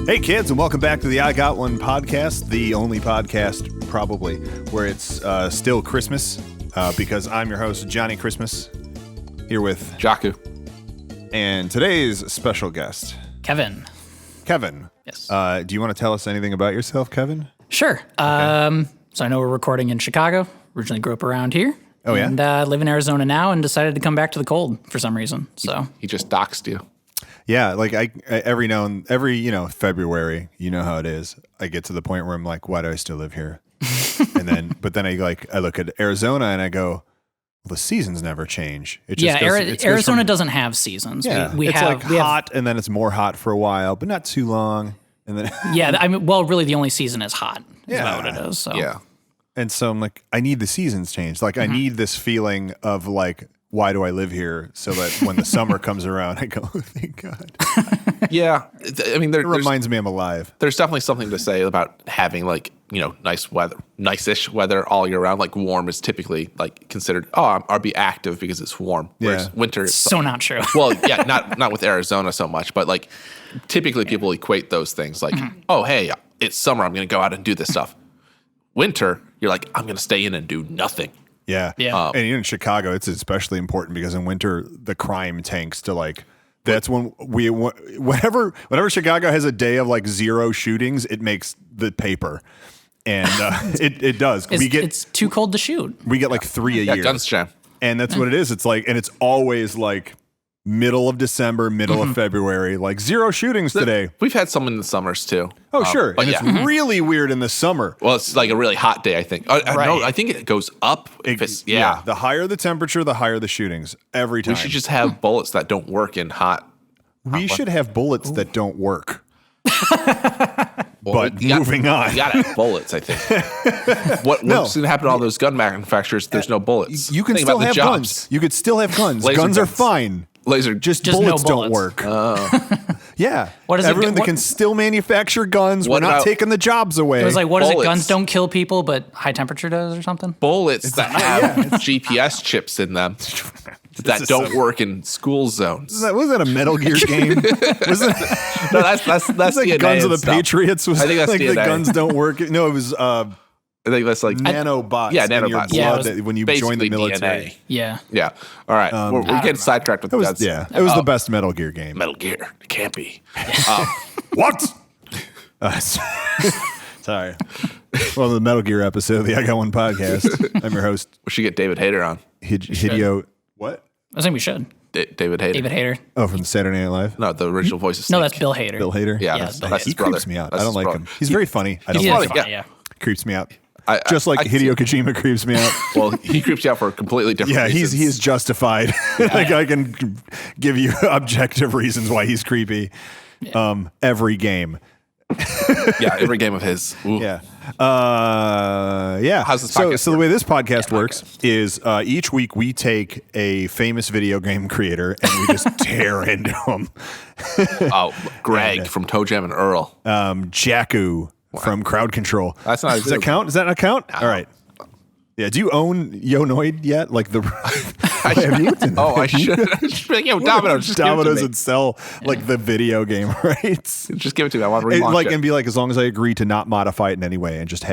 Hey kids, and welcome back to the I Got One podcast, the only podcast probably where it's still Christmas because I'm your host, Johnny Christmas, here with Jaku. And today's special guest, Kevin. Yes. Do you want to tell us anything about yourself, Kevin? Sure. Okay. So I know we're recording in Chicago. Originally grew up around here. Oh, yeah? And live in Arizona now and decided to come back to the cold for some reason. So He just doxed you. Yeah, like I every February, you know how it is. I get to the point where I'm like, why do I still live here? but then I look at Arizona and I go, well, the seasons never change. It just Arizona doesn't have seasons. Yeah, we it's have hot and then it's more hot for a while, but not too long. And then really the only season is hot. Is about what it is. So yeah, and so I'm like, I need the seasons changed. Like I need this feeling of like, why do I live here? So that when the summer comes around, I go, oh, thank God. Yeah. I mean, it reminds me I'm alive. There's definitely something to say about having nice weather, nice-ish weather all year round. Like warm is typically like considered, I'll be active because it's warm. Whereas winter is so not true. Well, yeah, not with Arizona so much, but like typically people equate those things like, oh, hey, it's summer, I'm going to go out and do this stuff. Winter, you're like, I'm going to stay in and do nothing. Yeah. And in Chicago, it's especially important because in winter, the crime tanks to like, that's when whenever Chicago has a day of like 0 shootings, it makes the paper. And it does. It's too cold to shoot. We get like 3 a year. Guns jam. And that's what it is. It's like, and it's always like middle of December, middle of February, like 0 shootings today. We've had some in the summers too. Oh, sure. But and it's really weird in the summer. Well, it's like a really hot day, I think. No, I think it goes up. The higher the temperature, the higher the shootings every time. We should just have bullets that don't work in hot. We should have bullets that don't work. But moving on. You gotta have bullets, I think. What's going to happen to all those gun manufacturers? There's no bullets. You can still have guns. You could still have guns. Guns are fine. Just bullets no don't work. Yeah. What is Everyone that can still manufacture guns, we're not taking the jobs away. It was like, what is it? Bullets. Guns don't kill people, but high temperature does or something? Bullets that have GPS chips in them that don't work in school zones. Was that a Metal Gear game? No, that's like DNA Guns of the stuff. Patriots. Was I think that's like DNA. the guns don't work. No, it was I think that's like nanobots. Yeah, in your nanobots. blood that when you join the military. DNA. Yeah. Yeah. All right. We're getting sidetracked with guns. It was the best Metal Gear game. Metal Gear. It can't be. What? Sorry. Well, the Metal Gear episode of the I Got One podcast. I'm your host. We should get David Hayter on. Hideo. What? I think we should. David Hayter. David Hayter. Oh, from Saturday Night Live? No, the original voice of Snake. No, that's Bill Hader. Bill Hader? Yeah, that's that's He his brother. creeps me out. That's I don't his like brother. him. He's very funny. I don't He like is him. funny, yeah. Creeps me out. Just like Hideo Kojima creeps me out. Well, he creeps you out for a completely different reasons. he is justified. Like I can give you objective reasons why he's creepy. Every game. Every game of his. Ooh. Yeah. How's this podcast so the way this podcast works is each week we take a famous video game creator and we just tear into him. Greg from Toe Jam and Earl. Jaku from Crowd Control. That's not. Does that count? Does that not count? No. All right. Yeah. Do you own Yonoid yet? Like the. Have you? I should. Domino's. Domino's and sell like the video game rights. Just give it to me. I want to relaunch it. And be like, as long as I agree to not modify it in any way and just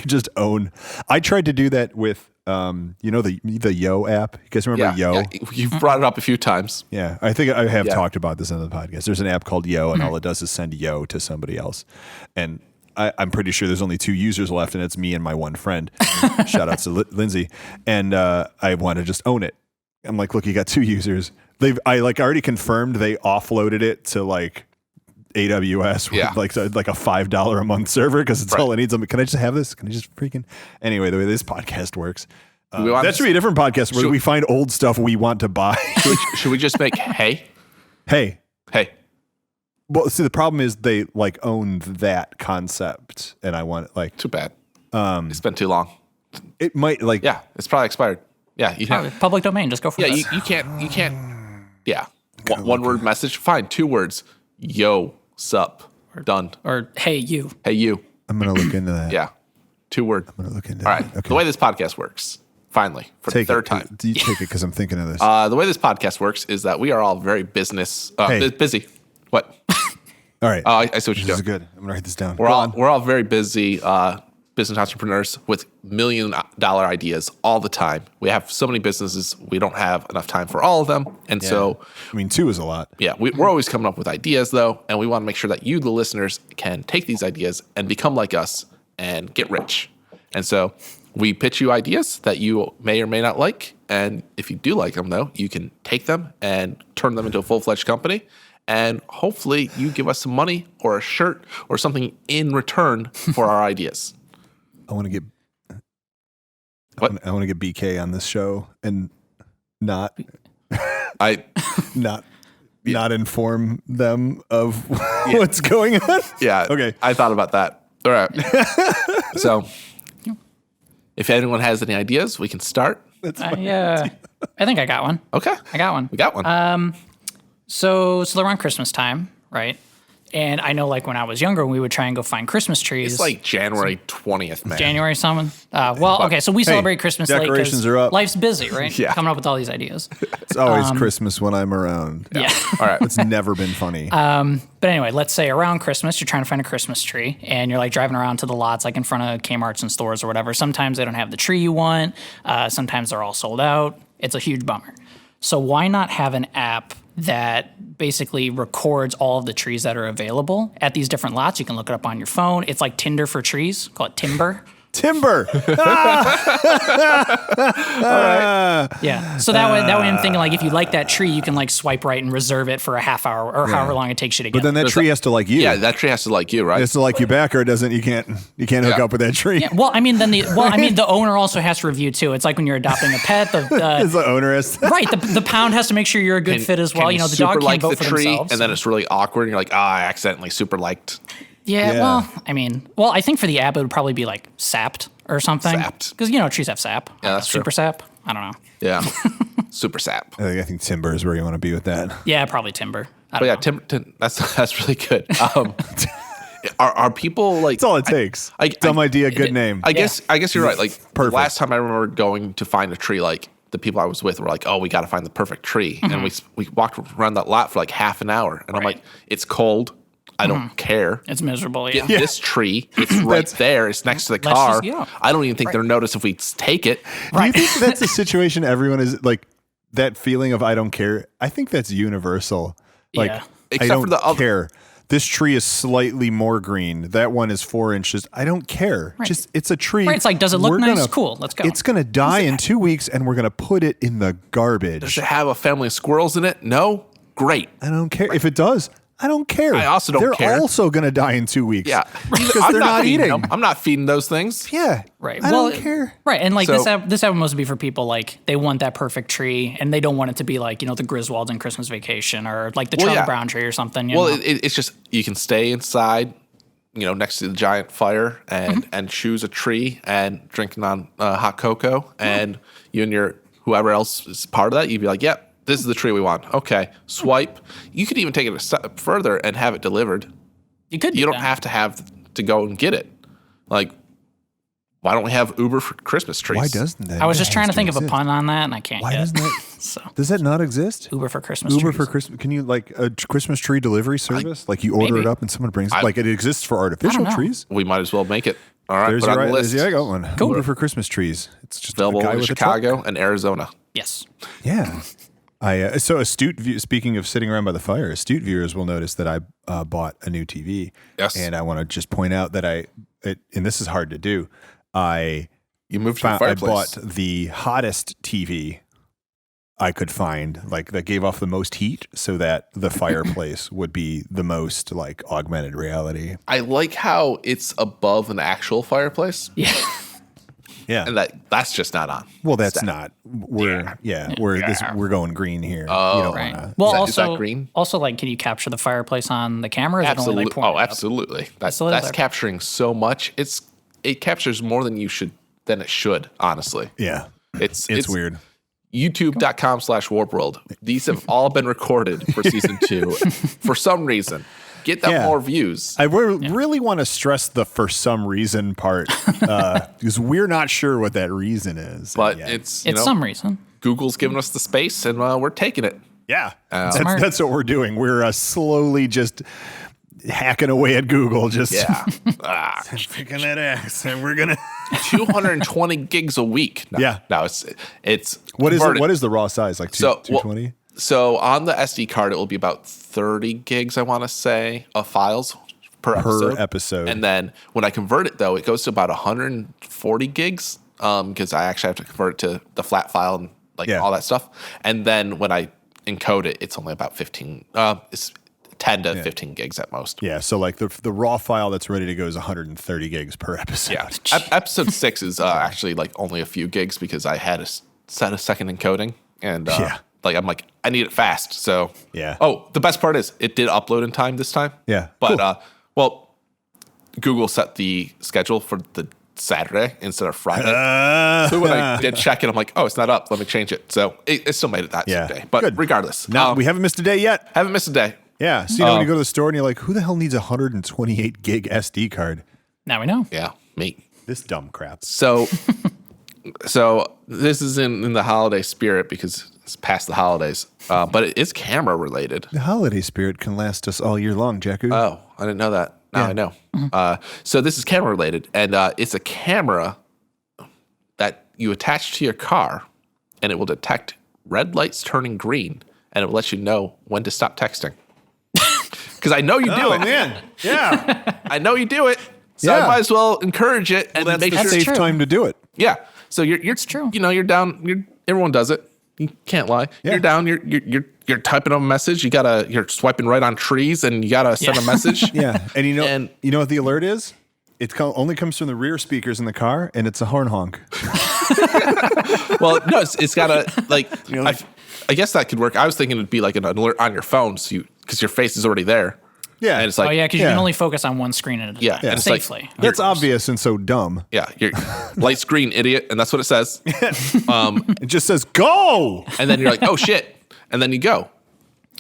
just own. I tried to do that with the Yo app. You guys remember Yo? Yeah. You've brought it up a few times. Yeah, I think I have talked about this on the podcast. There's an app called Yo, and all it does is send Yo to somebody else, and I'm pretty sure there's only 2 users left, and it's me and my one friend. Shout out to Lindsay. And I want to just own it. I'm like, look, you got 2 users. I already confirmed they offloaded it to like AWS with like a $5 a month server because it's all it needs. Can I just have this? Can I just freaking? Anyway, the way this podcast works. That should be a different podcast where we find old stuff we want to buy. Should we just make Hey? Well, see, the problem is they like own that concept, and I want it like too bad. It's been too long. It might like it's probably expired. Yeah, you have public domain. Just go for it. Yeah, you can't. Yeah, one word message. Fine, 2 words. Yo, sup, done. Or hey you. Hey you. I'm gonna look into that. Yeah, 2 word. I'm gonna look into. All right. Okay. The way this podcast works. Finally, for the 3rd time. Do you take it because I'm thinking of this? The way this podcast works is that we are all very busy. What? All right. I see what you're This is doing. good. I'm going to write this down. We're all very busy business entrepreneurs with $1 million ideas all the time. We have so many businesses, we don't have enough time for all of them. And so, I mean, 2 is a lot. yeah, we're always coming up with ideas though, and we want to make sure that you, the listeners, can take these ideas and become like us and get rich. And so we pitch you ideas that you may or may not like. And if you do like them though, you can take them and turn them into a full-fledged company. And hopefully you give us some money or a shirt or something in return for our ideas. I want to get What? I want to get BK on this show and not not inform them of what's going on. Yeah. Okay. I thought about that. All right. So if anyone has any ideas, we can start. I think I got one. Okay. I got one. We got one. So it's around Christmas time, right? And I know, like, when I was younger, we would try and go find Christmas trees. It's like January 20th, man. January something. Okay, so we celebrate Christmas late decorations because are up. life's busy, right? Yeah. Coming up with all these ideas. It's always Christmas when I'm around. Yeah. All right. It's never been funny. But anyway, let's say around Christmas, you're trying to find a Christmas tree, and you're like driving around to the lots, like in front of Kmart's and stores or whatever. Sometimes they don't have the tree you want. Sometimes they're all sold out. It's a huge bummer. So why not have an app that basically records all of the trees that are available at these different lots? You can look it up on your phone. It's like Tinder for trees. Call it Timber. Timber. Yeah. So that way I'm thinking, like, if you like that tree, you can like swipe right and reserve it for a half hour or however long it takes you to get. But then that tree has to like you. Yeah, that tree has to like you, right? It has to like you back, or it doesn't. You can't hook up with that tree. Yeah, well, I mean, the owner also has to review too. It's like when you're adopting a pet. It's the owner has. Right. The pound has to make sure you're a good fit as well. You know, the dog super can't like vote the for tree, themselves. and then it's really awkward, and you're like, I accidentally super liked. Yeah, Yeah. well, I mean, I think for the app, it would probably be like sapped or something. Sapped. Because, trees have sap. Yeah, that's true. Super sap. I don't know. Yeah. Super sap. I think timber is where you want to be with that. Yeah, probably timber. But yeah, that's really good. Are people like? That's all it takes. Dumb idea, good name. I guess you're right. Like Perfect. last time I remember going to find a tree, like the people I was with were like, "Oh, we got to find the perfect tree," and we walked around that lot for like half an hour, and I'm like, "It's cold. I don't care. It's miserable. Yeah. Get this tree. It's right there. It's next to the Let's car. just go. I don't even think they'll notice if we take it." Do you think that's a situation everyone is like, that feeling of I don't care? I think that's universal. Like, Yeah. I Except don't for the other- care. This tree is slightly more green. That one is 4 inches. I don't care. Just it's a tree. Right, it's like, does it look We're nice? Cool, let's go. It's gonna die in 2 weeks, and we're gonna put it in the garbage. Does it have a family of squirrels in it? No. Great. I don't care if it does. I don't care. I also don't They're care. They're also gonna die in 2 weeks. Yeah. because I'm they're not feeding eating. them. I'm not feeding those things. Yeah. Right. I don't care. Right. And like So- this album must be for people like they want that perfect tree and they don't want it to be like, the Griswolds in Christmas Vacation or like the Charlie yeah. Brown tree or something. Well, it's just you can stay inside, next to the giant fire and choose a tree and drinking on hot cocoa, and you and your whoever else is part of that, you'd be like, "Yep, this is the tree we want." Okay, swipe. You could even take it a step further and have it delivered. you could. You don't have to go and get it. Like, why don't we have Uber for Christmas trees? Why doesn't that? I was just that trying has to think of a exist? pun on that and I can't. Why yet. doesn't that? So Does that not exist? Uber for Christmas. Uber trees. for Christmas? Can you like a Christmas tree delivery service? Like you order maybe. it up and someone brings it. Like it exists for artificial know. trees. We might as well make it. All right, There's put your on the list. I got one. Uber for Christmas trees. It's just Available a guy in with a truck. Chicago and Arizona. Yes. Yeah. So speaking of sitting around by the fire, astute viewers will notice that I bought a new TV. Yes. And I want to just point out that and this is hard to do. You moved to the I fireplace. bought the hottest TV I could find, like that gave off the most heat, so that the fireplace would be the most like augmented reality. I like how it's above an actual fireplace, Yeah. Yeah. and that's just not on. Well, that's not. We're we're going green here. Oh, you don't Right. wanna, Well, Is that also green? Also, like, can you capture the fireplace on the camera? Or is it only Absolutely. like pointed Oh, up? absolutely. That's Still is there. capturing so much. It captures more than it should. Honestly, yeah. it's weird. YouTube.com/warpworld. These have all been recorded for season 2 for some reason. Get them Yeah. more views. I really want to stress the for some reason part because we're not sure what that reason is. But yet. it's Some reason. Google's giving us the space, and we're taking it. yeah, Smart. that's what we're doing. We're slowly just hacking away at Google, just Yeah. picking that ass, and we're gonna 220 gigs a week. No, Yeah. No, it's what is converted. what is the raw size? Like 220? So on the SD card, it will be about 30 gigs, I want to say, of files per episode. And then when I convert it, though, it goes to about 140 gigs because I actually have to convert it to the flat file and all that stuff. And then when I encode it, it's only about 15. It's 10 to 15 gigs at most. Yeah, so like the raw file that's ready to go is 130 gigs per episode. Yeah, episode 6 is actually like only a few gigs because I had to set a second encoding, and I'm like, I need it fast. So Oh, the best part is it did upload in time this time. Yeah, but Google set the schedule for the Saturday instead of Friday. So when I did check it, I'm like, oh, it's not up. Let me change it. So it still made it that day. But regardless, no, we haven't missed a day yet. Haven't missed a day. Yeah. So when you go to the store and you're like, who the hell needs a 128 gig SD card? Now we know. Yeah, me. This dumb crap. So this is in the holiday spirit because it's past the holidays, but it is camera related. The holiday spirit can last us all year long, Jaku. Oh, I didn't know that. Now I know. So this is camera related, and it's a camera that you attach to your car, and it will detect red lights turning green, and it will let you know when to stop texting. Because I know you do it. Oh, man. Yeah. I know you do it. So I might as well encourage it and that's make the sure. safe time to do it. Yeah. So you're true. You know, you're down. Everyone does it. You can't lie. Yeah. You're down. You're typing a message. You're swiping right on trees, and you gotta send a message. Yeah. And you know what the alert is? It only comes from the rear speakers in the car, and it's a horn honk. Well, no, it's gotta I guess that could work. I was thinking it'd be like an alert on your phone, so because your face is already there. Yeah. And it's like, because you can only focus on one screen at a time. And it's safely. like, that's obvious and so dumb. Yeah, you're light screen idiot, and that's what it says. It just says go, and then you're like, oh shit, and then you go,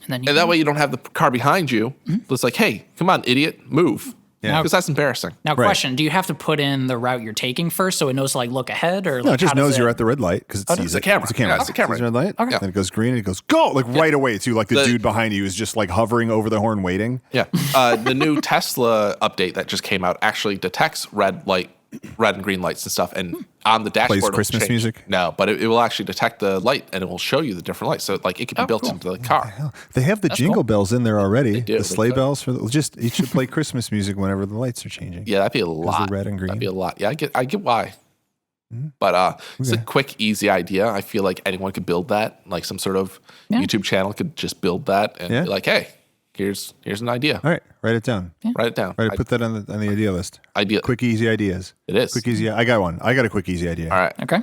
and that way you don't have the car behind you. Mm-hmm. It's like, hey, come on, idiot, move. Yeah, because that's embarrassing. Now, question: do you have to put in the route you're taking first, so it knows to look ahead, or no? It just knows you're at the red light because it's a camera. It's a camera. Yeah, it's a camera. It's a red light. Okay. Then it goes green and it goes go right away too. Like the dude behind you is just like hovering over the horn waiting. Yeah. The new Tesla update that just came out actually detects red and green lights and stuff, and on the dashboard plays Christmas music. No, but it will actually detect the light and it will show you the different lights. So it can be built into the car. They have the jingle bells in there already. They do. The sleigh bells for it should play Christmas music whenever the lights are changing. Yeah, that'd be a lot. Red and green. That'd be a lot. Yeah, I get why. Mm-hmm. But it's a quick, easy idea. I feel like anyone could build that. Like some sort of YouTube channel could just build that and be like, hey, here's an idea. All right, write it down. Yeah. Write it down. Put that on the idea list. Quick, easy ideas. It is. Quick, easy. I got one. I got a quick, easy idea. All right. Okay.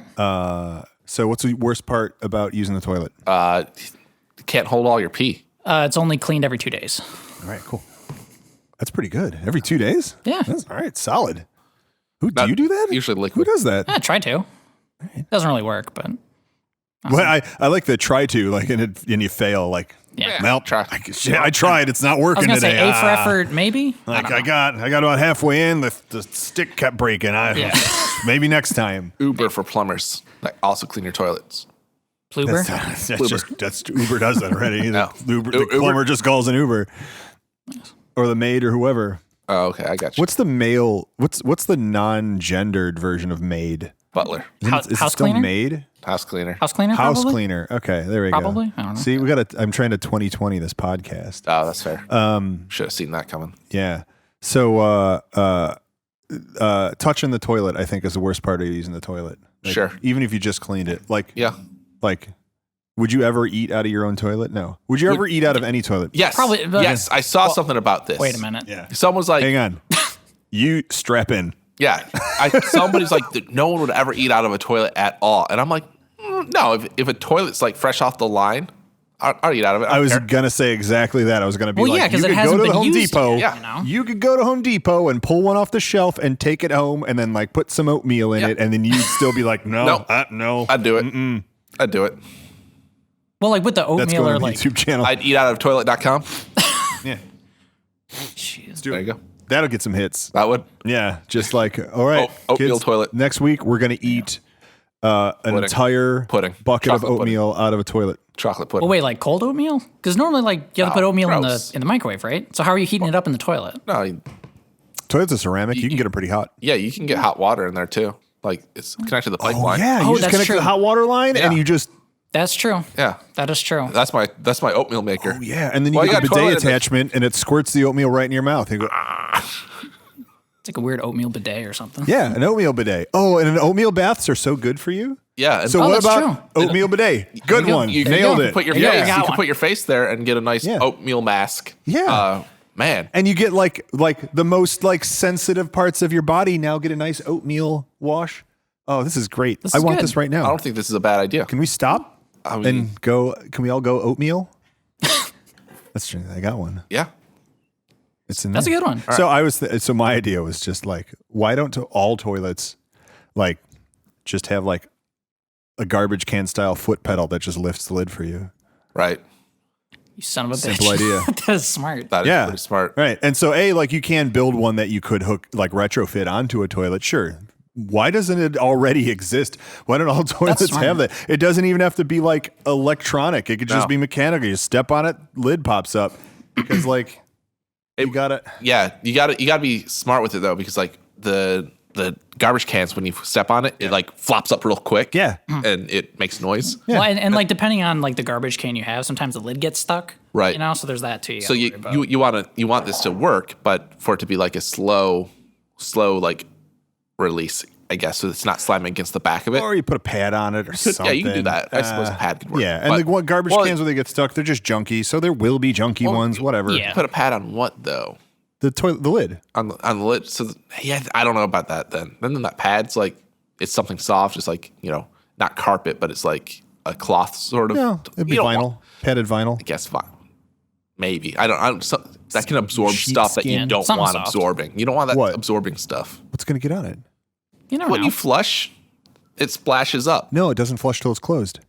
So what's the worst part about using the toilet? Can't hold all your pee. It's only cleaned every 2 days. All right, cool. That's pretty good. Every 2 days? Yeah. All right, solid. Do you do that? Usually liquid. Who does that? I try to. It doesn't really work, but. Well, I like the try to, and you fail, well, I tried. It's not working I was today. Say A for effort, maybe. I got about halfway in. The stick kept breaking. Maybe next time. Uber for plumbers that also clean your toilets. Uber. That's Uber does that already. No. The plumber just calls an Uber, or the maid or whoever. Oh, okay, I got you. What's the male? What's the non-gendered version of maid? Butler. Is it still cleaner? maid? House cleaner. House cleaner. House probably? cleaner. Okay, there we go. Probably. I don't know. See, I'm trying to 2020 this podcast. Oh, that's fair. Should have seen that coming. Yeah. So, touching the toilet, I think, is the worst part of using the toilet. Sure. Even if you just cleaned it, yeah. Would you ever eat out of your own toilet? No. Would you ever eat out of any toilet? Yes. Probably. Yes. I saw something about this. Wait a minute. Yeah. Someone's like, hang on. You strap in. Yeah. Somebody's like, no one would ever eat out of a toilet at all. And I'm like, no, if a toilet's fresh off the line, I'll eat out of it. I was going to say exactly that. I was going to be you could go to the Home Depot. You could go to Home Depot and pull one off the shelf and take it home and then put some oatmeal in it. And then you'd still be like, no. I'd do it. I'd do it. Well, with the oatmeal or YouTube channel. I'd eat out of toilet.com. Yeah. Jeez. There you go. That'll get some hits. That would. Yeah. Just all right. Oatmeal kids, toilet. Next week, we're going to eat an entire bucket of oatmeal out of a toilet. chocolate pudding. Well, wait, like cold oatmeal? Because normally, like, you have to put oatmeal gross. in the microwave, right? So how are you heating it up in the toilet? No, Toilet's a ceramic. You can get them pretty hot. yeah, you can get hot water in there too. Like it's connected to the pipeline. Yeah, you Oh, just that's connect to true. the hot water line and you just. That's true. Yeah. That is true. That's my oatmeal maker. Oh, yeah. And then you Well, get you the got bidet toilet in it. attachment and it squirts the oatmeal right in your mouth. You go, It's like a weird oatmeal bidet or something. yeah, an oatmeal bidet. Oh, and an oatmeal baths are so good for you. Yeah. And So what that's about oatmeal bidet? Good one. you Nailed can it. put your Yeah, face. you got You can one. put your face there and get a nice oatmeal mask. Yeah. Man. And you get like the most like sensitive parts of your body now get a nice oatmeal wash. Oh, this is great. This I is want good. this right I now. don't think this is a bad idea. Can we stop I mean, and go? Can we all go oatmeal? That's true. I got one. yeah. It's in That's a there. good one. So so my idea was just like, why don't all toilets like just have like a garbage can style foot pedal that just lifts the lid for you? Right. You son of a bitch. Simple idea. That is smart. That is Yeah. pretty smart. Right. And so like you can build one that you could hook like retrofit onto a toilet. Sure. Why doesn't it already exist? Why don't all toilets smart. have that? It doesn't even have to be like electronic. It could just No. be mechanical. You step on it, lid pops up. Because like you got it. Yeah. You gotta be smart with it though, because like the garbage cans, when you step on it, it like flops up real quick. Yeah. And it makes noise. Well, and like depending on like the garbage can you have, sometimes the lid gets stuck. Right. You know, so there's that too. So you want this to work, but for it to be like a slow like release, I guess, so it's not slamming against the back of it. Or you put a pad on it or something. Yeah, you can do that. I suppose a pad could work. Yeah, and But- the one garbage well, cans where they get stuck, they're just junky. So there will be junky ones, whatever. yeah. Put a pad on what though? The lid. On the lid. So yeah, I don't know about that then. Then that pad's like it's something soft, it's like, not carpet, but it's like a cloth sort of. No, it'd be You don't vinyl, want- padded vinyl. I guess fine. Maybe. I don't that can absorb sheet stuff that skin. you don't Something want soft. absorbing. You don't want that What? absorbing stuff. What's going to get on it? You never When know. you flush, it splashes up. No, it doesn't flush till it's closed.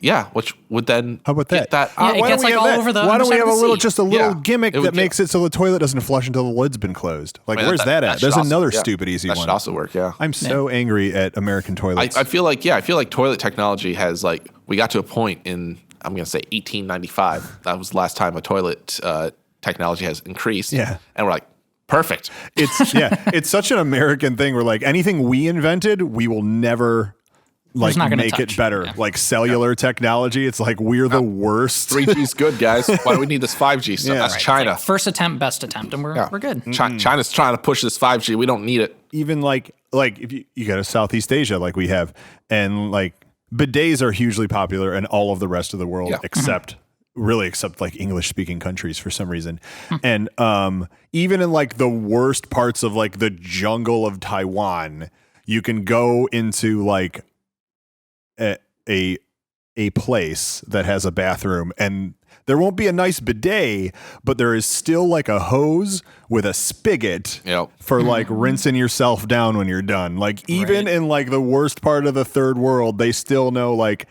Yeah, which would then How about get that? Yeah, it Why gets, don't we like, have all that? over the Why don't we underside have of a the little, seat. just a little Yeah, gimmick it would that makes it so the toilet doesn't flush until the lid's been closed? Like, I mean, where's that at? should There's also- another yeah, stupid easy that one. should also work, yeah. I'm so angry at American toilets. I feel like toilet technology has like we got to a point in I'm gonna say 1895. That was the last time a toilet technology has increased. Yeah. and we're like perfect. It's such an American thing where like anything we invented, we will never like not gonna make it touch. better. Yeah. Like cellular technology, it's like we're the worst. 3G's good, guys. Why do we need this 5G stuff? Yeah. That's Right. China. First attempt, best attempt, and we're good. China's trying to push this 5G. We don't need it. Even like if you go to Southeast Asia like we have, and like bidets are hugely popular in all of the rest of the world Yeah. except like English speaking countries for some reason. And even in like the worst parts of like the jungle of Taiwan, you can go into like a place that has a bathroom and there won't be a nice bidet, but there is still like a hose with a spigot Yep. for like rinsing yourself down when you're done. Like even in like the worst part of the third world, they still know like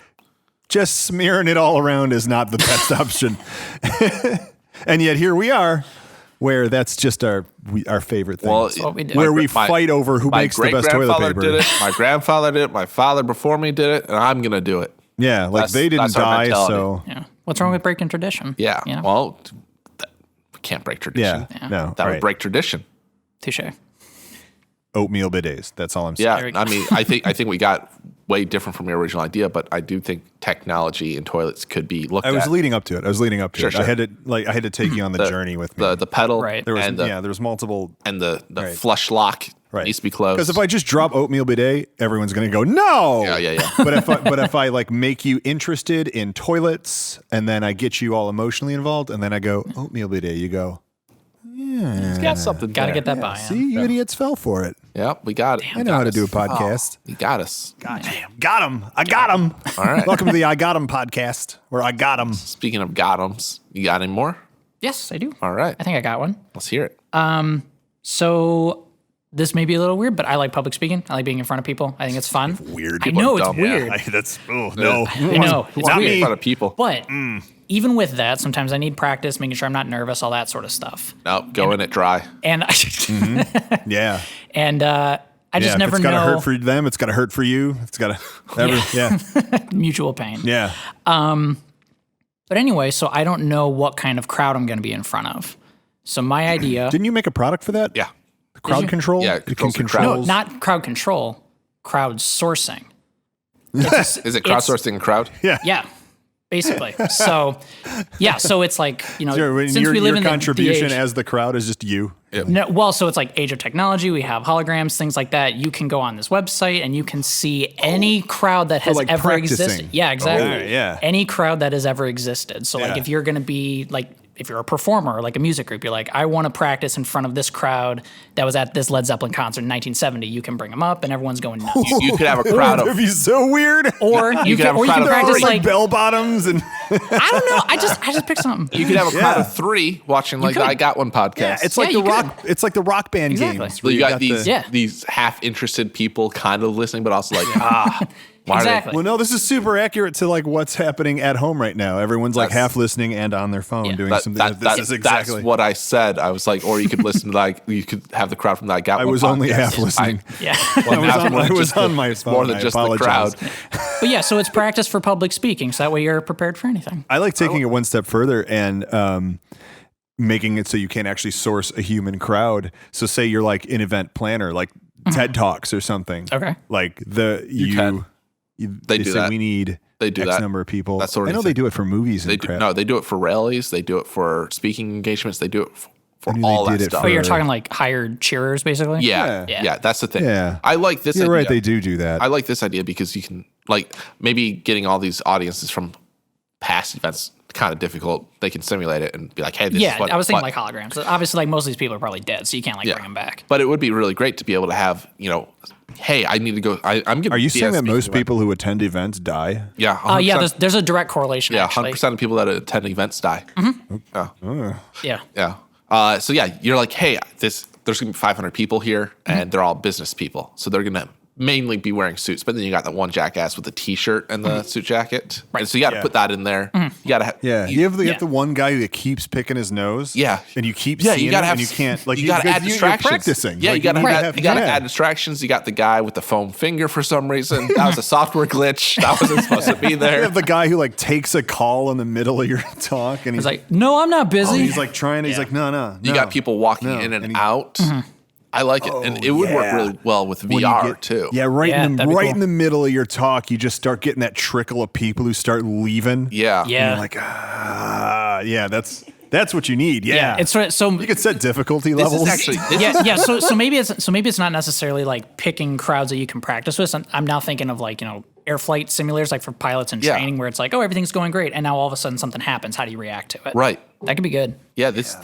just smearing it all around is not the best option. And yet here we are where that's just our favorite thing. Well, what we do. where my- we my- fight over who My makes the best toilet great-grandfather paper. did it. My grandfather did it. My father before me did it, and I'm gonna do it. Yeah, like That's- they didn't that's our die, mentality. so Yeah. What's wrong with breaking tradition? Yeah. You know? Well, we can't break tradition. yeah, no, That right. would break tradition. Touche. Oatmeal bidets. That's all I'm saying. Yeah, There we go. I mean, I think we got way different from your original idea, but I do think technology in toilets could be looked I was at. leading up to it. Sure, I sure. had to take you on the journey with me. the pedal, Right. there was and there was multiple. the Right. flush lock Right. needs to be closed. Because if I just drop oatmeal bidet, everyone's gonna go no. Yeah. But if I like make you interested in toilets, and then I get you all emotionally involved, and then I go oatmeal bidet, you go. It's got something. Got to there. get that buy-in. See, you idiots fell for it. Yeah, we got it. I know how to do a podcast. You got us. Got him. I got him. All right. Welcome to the I Got Him podcast, where I got him. Speaking of got-ems, you got any more? Yes, I do. All right, I think I got one. let's hear it. So this may be a little weird, but I like public speaking. I like being in front of people. I think it's fun. Weird. I know it's dumb. weird, That's no. I know it's Not weird. me. In front of people. But even with that, sometimes I need practice, making sure I'm not nervous, all that sort of stuff. No, go in it dry. And Yeah. and I just Yeah, never if it's gotta know hurt for them. It's gotta hurt for you. It's gotta. Yeah. mutual pain. Yeah. But anyway, so I don't know what kind of crowd I'm going to be in front of. So my idea... Didn't you make a product for that? Yeah. Crowd control? Yeah, You can controls the crowd. No, control. not crowd control, crowd sourcing. Is it crowdsourcing a crowd? Yeah, basically. So, yeah, so it's like, Sure, when since we live your in contribution the age, as the crowd is just you. no, well, so it's like age of technology. We have holograms, things like that. You can go on this website and you can see any crowd that has like ever practicing. existed. Yeah, exactly. Oh, yeah. Any crowd that has ever existed. So, like, Yeah. if you're going to be like, if you're a performer or like a music group, you're like, I want to practice in front of this crowd that was at this Led Zeppelin concert in 1970. You can bring them up and everyone's going nuts. You could have a crowd That'd of be so weird. Or you could have a can crowd of practice three. like, bell bottoms and I don't know. I just picked something. you could have a crowd Yeah. of 3 watching like the could. I Got One podcast. yeah, it's like Yeah, the you rock. It's like the rock band Exactly. games. So where you got the- these half interested people kind of listening, but also like why Exactly. Well, no, this is super accurate to like what's happening at home right now. Everyone's like That's- half listening and on their phone doing something. This is exactly. That's what I said. I was like, or you could listen to like you could have the crowd from the I Got I One was only podcast. half listening. Yeah. I was on my It's phone. more than I just the apologize. crowd. But yeah, so it's practice for public speaking. So that way you're prepared for anything. I like taking it one step further and making it so you can actually source a human crowd. So say you're like an event planner, like TED Talks or something. Okay. Like can. They do say that. we need They do X that. number of people. That sort of I know thing. they do it for movies They and do, crap. no, they do it for rallies. They do it for speaking engagements. They do it for I knew all they that did it stuff. Oh, you're for- talking like hired cheerers, basically? Yeah, Yeah. yeah, that's the thing. Yeah. I like this You're idea. right. They do that. I like this idea because you can like maybe getting all these audiences from past events kind of difficult. They can simulate it and be like, hey, this Yeah, is what I was thinking but- like holograms. Obviously, like most of these people are probably dead, so you can't like bring them back. But it would be really great to be able to have, hey, I need to go. I'm going to Are you saying that most people who attend events die? Yeah. Yeah, 100%. there's a direct correlation, Yeah, actually. 100% of people that attend events die. Yeah. Yeah. So yeah, you're like, hey, there's gonna be 500 people here, and they're all business people, so they're gonna mainly be wearing suits. But then you got that one jackass with the T-shirt and the suit jacket, right? And so you got to put that in there. You got to have, Yeah, you have the one guy that keeps picking his nose. Yeah. and you keep Yeah, seeing you gotta it, have. and you can't like you got to add you're distractions. practicing. Yeah, Like, you got to need have. You got to yeah. add distractions. You got the guy with the foam finger for some reason. That was a software glitch. That wasn't supposed to be You there. have the guy who like takes a call in the middle of your talk, and It's like, no, I'm not busy. he's like trying. He's like, no. You got people walking in and out. I like it, and it would work really well with When you VR too. Yeah, right Yeah, in that'd be cool. the middle of your talk, you just start getting that trickle of people who start leaving. Yeah. Yeah. You're like, yeah, that's what you need. Yeah, It's sort of, so you could set difficulty This levels. is actually. yeah. So maybe it's not necessarily like picking crowds that you can practice with. I'm now thinking of like air flight simulators, like for pilots and Yeah. training, where it's like, oh, everything's going great, and now all of a sudden something happens. How do you react to it? Right. That could be good. Yeah, this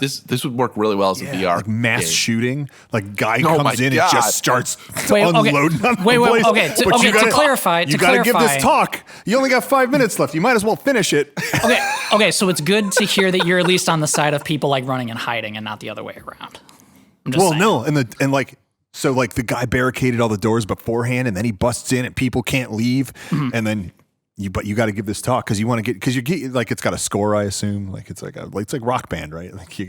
would work really well as a VR. like mass game. shooting, like guy Oh my comes in God. and just starts Wait, okay. unloading on the Wait, place. okay, to- But okay, you to gotta, clarify- you to gotta give clarify- this talk. You only got 5 minutes left. You might as well finish it. Okay. So it's good to hear that you're at least on the side of people like running and hiding, and not the other way around. I'm just Well, saying. no, and like so, like the guy barricaded all the doors beforehand, and then he busts in, and people can't leave, and then. But you got to give this talk because you want to get because you get like it's got a score, I assume, like it's like Rock Band, right? Like you.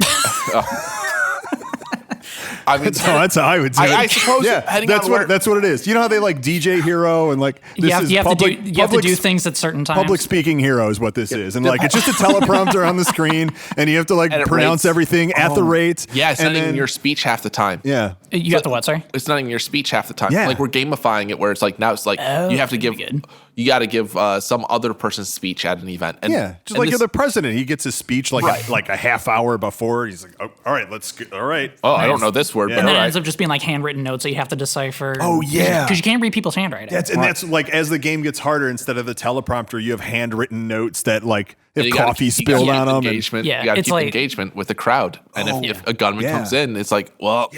I mean, that's how I would do it. I suppose depending that's on what where- that's what it is. You know how they like DJ Hero and like this You have, is you have public, to do you have to public do things at certain times. Public speaking hero is what this is, and like it's just a teleprompter on the screen, and you have to like And it pronounce rates. everything at the rate. yeah, it's and not even then- your speech half the time. Yeah, You got the what? Sorry. It's not even your speech half the time. Yeah. Like we're gamifying it where it's like now it's like you have to give good. you got to give some other person's speech at an event. And, yeah, just and like this- you're the president. He gets his speech like like a half hour before. He's like, oh, all right, let's go. All right. Oh, I don't know this word, Yeah. but And all then it right. ends up just being like handwritten notes that you have to decipher. Oh, yeah. because you can't read people's handwriting. That's like as the game gets harder, instead of the teleprompter, you have handwritten notes that like if You gotta coffee keep- you gotta spilled keep on them. engagement. Yeah, you got to it's keep like- engagement with the crowd. And if a gunman yeah. comes in, it's like, well,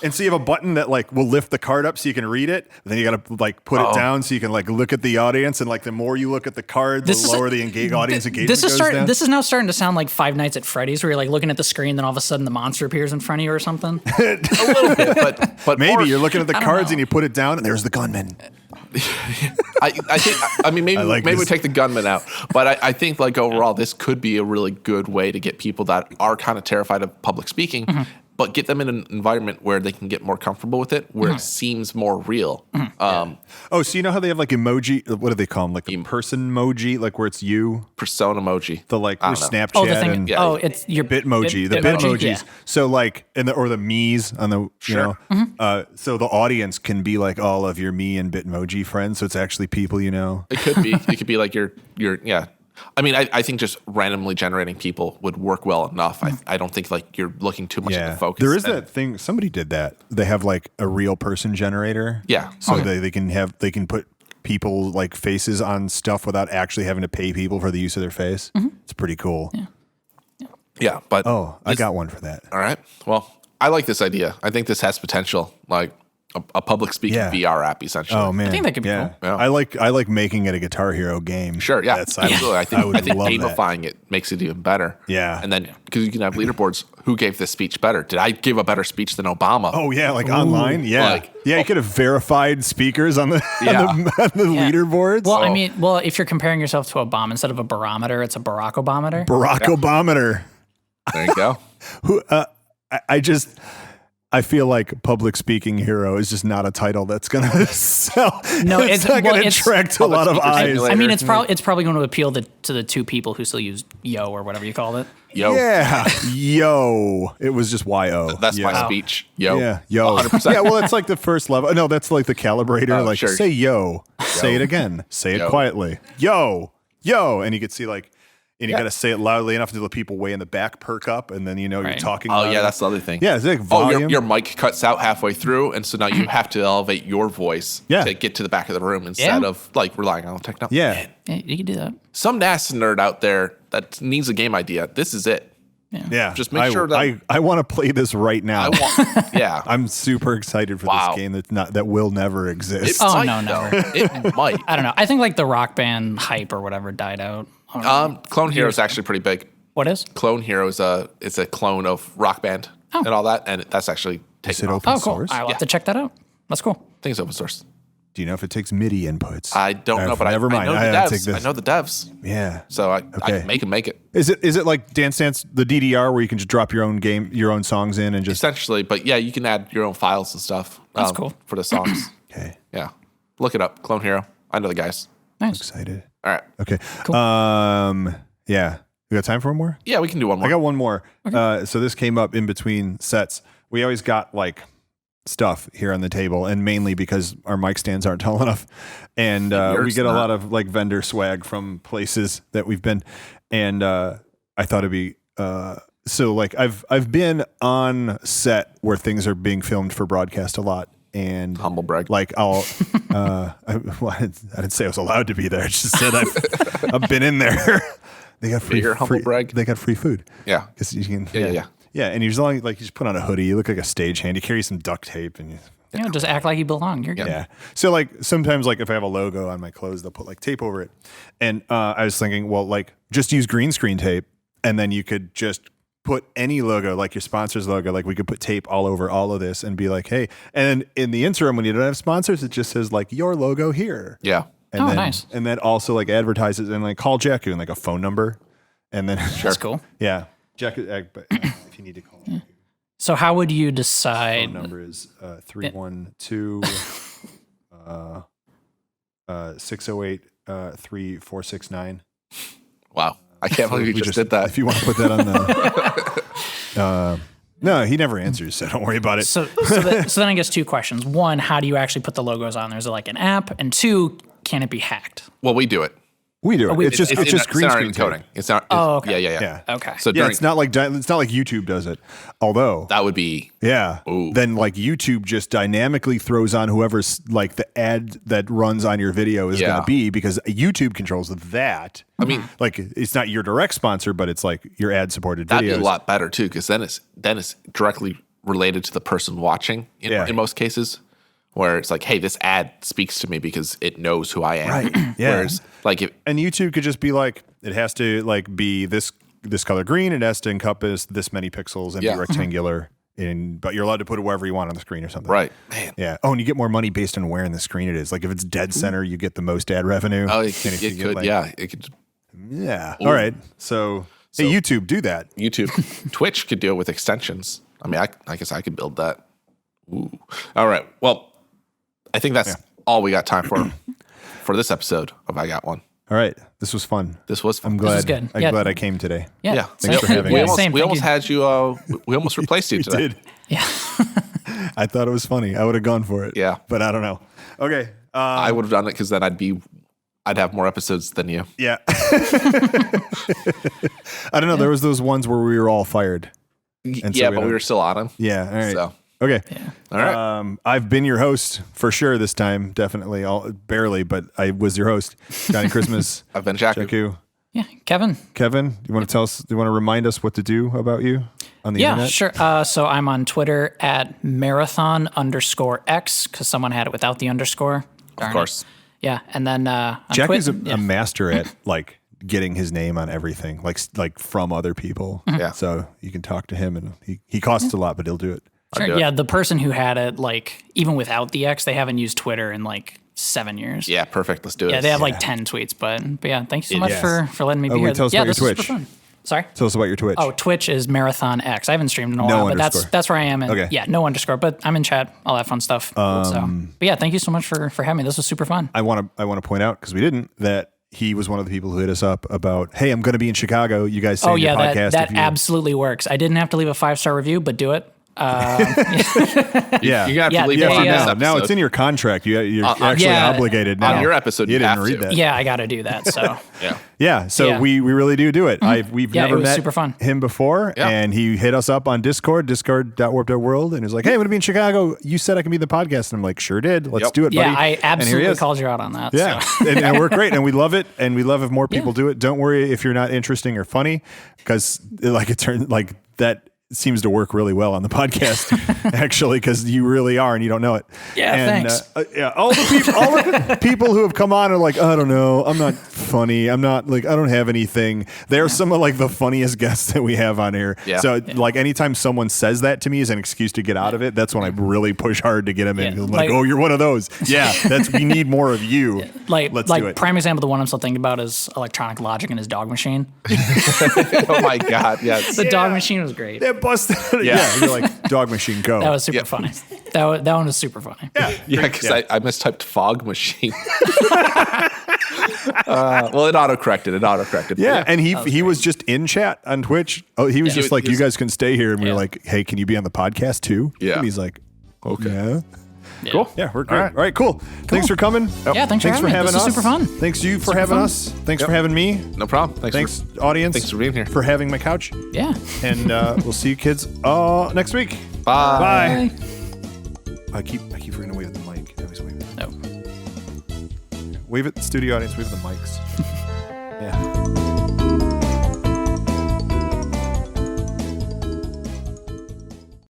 And so you have a button that like will lift the card up so you can read it. Then you got to like put it down so you can like look at the audience. And like the more you look at the card, the lower the audience engagement goes down. This is now starting to sound like Five Nights at Freddy's, where you're like looking at the screen, then all of a sudden the monster appears in front of you or something. a little bit, but Maybe more- you're looking at the I don't cards know. and you put it down, and there's the gunman. I think. I mean, maybe like we this. take the gunman out, but I think like overall, this could be a really good way to get people that are kind of terrified of public speaking but get them in an environment where they can get more comfortable with it, where it seems more real. Oh, so you know how they have like emoji? What do they call them? Like the person emoji, like where it's you, persona emoji. the like I or don't know. Snapchat. Oh, the thing. and It's your Bitmoji, the Bitmoji, Bitmojis. yeah. So like, or the me's on the, Sure. so the audience can be like all of your me and Bitmoji friends. So it's actually people you know. It could be. It could be like your yeah. I mean, I think just randomly generating people would work well enough. I don't think like you're looking too much at the focus. There is that thing. Somebody did that. They have like a real person generator. Yeah. So they can put people like faces on stuff without actually having to pay people for the use of their face. It's pretty cool. Yeah, but I got one for that. all right. Well, I like this idea. I think this has potential, like a public speaking VR app, essentially. Oh man, I think that could be cool. Yeah. I like making it a Guitar Hero game. Sure, yeah, absolutely. I think love gamifying it makes it even better. Yeah. And then because you can have leaderboards, who gave this speech better? Did I give a better speech than Obama? Oh yeah, like online. Yeah, Like, you could have verified speakers on the on the leaderboards. Well, if you're comparing yourself to a bomb, instead of a barometer, it's a Barack Obameter. Barack Obameter. There you go. I feel like public speaking hero is just not a title that's going to sell. No, it's not going to attract a lot of eyes. I mean, it's probably going to appeal to the two people who still use yo or whatever you called it. Yo. Yeah, yo. It was just yo. That's my speech. Yo. Yeah, yo. 100%. Yeah, well, it's like the first level. No, that's like the calibrator. Oh, like, sure. say yo. Say it again. Say it quietly. Yo, yo. And you could see like, and you got to say it loudly enough until the people way in the back perk up, and then you're talking. Oh yeah, that's the other thing. Yeah, it's like volume. Your mic cuts out halfway through, and so now you have to elevate your voice to get to the back of the room instead of like relying on technology. Yeah. Yeah, you can do that. Some NASA nerd out there that needs a game idea. This is it. Yeah. Just make sure that I want to play this right now. Yeah. I'm super excited for this game that will never exist. Never. It might. I don't know. I think like the Rock Band hype or whatever died out. Clone Hero is actually pretty big. What is? Clone Hero is a clone of Rock Band and all that, and that's actually taken off. Open cool. source? I'll have to check that out. That's cool. I think it's open source. Do you know if it takes MIDI inputs? I don't know, but never mind. I know the devs. I know the devs. Yeah. So I can make it. Is it like Dance Dance, the DDR, where you can just drop your own songs in and just essentially? But yeah, you can add your own files and stuff. That's cool for the songs. Okay. Yeah, look it up. Clone Hero. I know the guys. Nice. Excited. All right. Okay. Cool. Yeah. We got time for one more? Yeah, we can do one more. I got one more. Okay. So this came up in between sets. We always got like stuff here on the table, and mainly because our mic stands aren't tall enough, and we get a lot of like vendor swag from places that we've been, and I thought it'd be so like I've been on set where things are being filmed for broadcast a lot, and humble brag. Like I didn't say I was allowed to be there. I just said I've been in there. They got free brag. They got free food. Yeah, because you can. Yeah, and you're like you just put on a hoodie. You look like a stagehand. You carry some duct tape, and you just act like you belong. You're good. Yeah. So like sometimes like if I have a logo on my clothes, they'll put like tape over it. And I was thinking, well, like just use green screen tape, and then you could just put any logo, like your sponsor's logo. Like we could put tape all over all of this and be like, hey. And in the interim, when you don't have sponsors, it just says like your logo here. Yeah. And then, nice. And then also like advertises and like call Jaku and like a phone number, and then That's cool. Yeah. Jaku, if you need to call. Yeah. So how would you decide? Phone number is 312-608-3469. Wow. I can't believe you just did that. If you want to put that on the... no, he never answers, so don't worry about it. So then I guess two questions. One, how do you actually put the logos on there? Is it like an app? And two, can it be hacked? Well, we do it. We do it. It's just green screen encoding. It's not. Okay. Yeah. Okay. So it's not like YouTube does it. Although that would be then like YouTube just dynamically throws on whoever's like the ad that runs on your video is going to be, because YouTube controls that. I mean, like it's not your direct sponsor, but it's like your ad supported videos. That'd be a lot better too, because then it's directly related to the person watching in most cases. Where it's like, hey, this ad speaks to me because it knows who I am. Right. Yeah. Whereas, like, and YouTube could just be like, it has to like be this color green. It has to encompass this many pixels and be rectangular. But you're allowed to put it wherever you want on the screen or something. Right. Man. Yeah. Oh, and you get more money based on where in the screen it is. Like if it's dead center, you get the most ad revenue. Oh, it could. It could. Yeah. Ooh. All right. So hey, YouTube, do that. YouTube, Twitch could deal with extensions. I mean, I guess I could build that. Ooh. All right. Well, I think that's all we got time for this episode of I Got One. All right. This was fun. This was fun. I'm glad. This was good. I'm glad I came today. Yeah. Thanks for having me. We almost had you. We almost replaced you today. Did. Yeah. I thought it was funny. I would have gone for it. Yeah. But I don't know. Okay. I would have done it because then I'd have more episodes than you. Yeah. I don't know. There was those ones where we were all fired. And yeah, but we were still on them. Yeah. All right. So. Okay. Yeah. All right. I've been your host for sure this time. Definitely. Barely, but I was your host. Johnny Christmas. I've been Jaku. Jaku. Yeah. Kevin. You want to tell us, you want to remind us what to do about you on the internet? Yeah, sure. So I'm on Twitter at marathon_X because someone had it without the underscore. Of course. Yeah. And then on Jaku's a master at like getting his name on everything, like from other people. Yeah. So you can talk to him and he costs a lot, but he'll do it. Sure. Yeah, the person who had it, like, even without the X, they haven't used Twitter in like 7 years. Yeah, perfect. Let's do it. Yeah, they have like 10 tweets, but yeah, thank you so much for letting me be here. Tell us yeah, about your this was Twitch. super fun. Sorry? Tell us about your Twitch. Oh, Twitch is Marathon X. I haven't streamed in a No while, but underscore. that's where I am. And Okay. Yeah, no underscore, but I'm in chat, all that fun stuff. But yeah, thank you so much for having me. This was super fun. I want to point out, because we didn't, that he was one of the people who hit us up about, hey, I'm going to be in Chicago. You guys say in your podcast. that absolutely works. I didn't have to leave a 5-star review, but do it. Yeah. You got to Yeah, leave they, it on this now. episode. Now it's in your contract. You're actually yeah. obligated now. On your episode, You you didn't have read to. that. Yeah, I got to do that. So Yeah. Yeah, so Yeah. we really do it. We've Yeah, it never was met super fun. him before, Yeah. and he hit us up on discord.warp.world, and he was like, hey, I'm going to be in Chicago. You said I can be the podcast. And I'm like, sure did. Let's Yep. do it, buddy. yeah, I And here he absolutely is. called you out on that. Yeah, So. and it worked great, and we love it, and we love if more people do it. Don't worry if you're not interesting or funny, because it turns like that seems to work really well on the podcast, actually, because you really are, and you don't know it. Yeah, and, thanks. all the people who have come on are like, I don't know, I'm not funny, I'm not like, I don't have anything. They're some of like the funniest guests that we have on here. Yeah. So like anytime someone says that to me as an excuse to get out of it, that's when I really push hard to get them in. Yeah, I'm like- like, oh, you're one of those. Yeah, we need more of you. Let's do it. Prime example, the one I'm still thinking about is Electronic Logic and his dog machine. Oh my God. Yes. The dog machine was great. That busted. Yeah, you're like, dog machine, go. That was super Yeah. funny. That one was super funny. Yeah, because I mistyped fog machine. Well, it autocorrected. Yeah, and he was just in chat on Twitch. Oh, he was just like, you guys can stay here, and we were like, hey, can you be on the podcast too? Yeah. And he's like, okay. Yeah. Cool. Yeah, we're great. All right, cool. Thanks for coming. Yeah, thanks for having me. having This us. was super fun. Thanks you for Super having fun. us. Thanks for having me. No problem. Thanks, audience. Thanks for being here. For having my couch. Yeah. And we'll see you kids next week. Bye. Bye. I keep forgetting to wave at the mic. I always wave. No. Wave at the studio audience. Wave at the mics.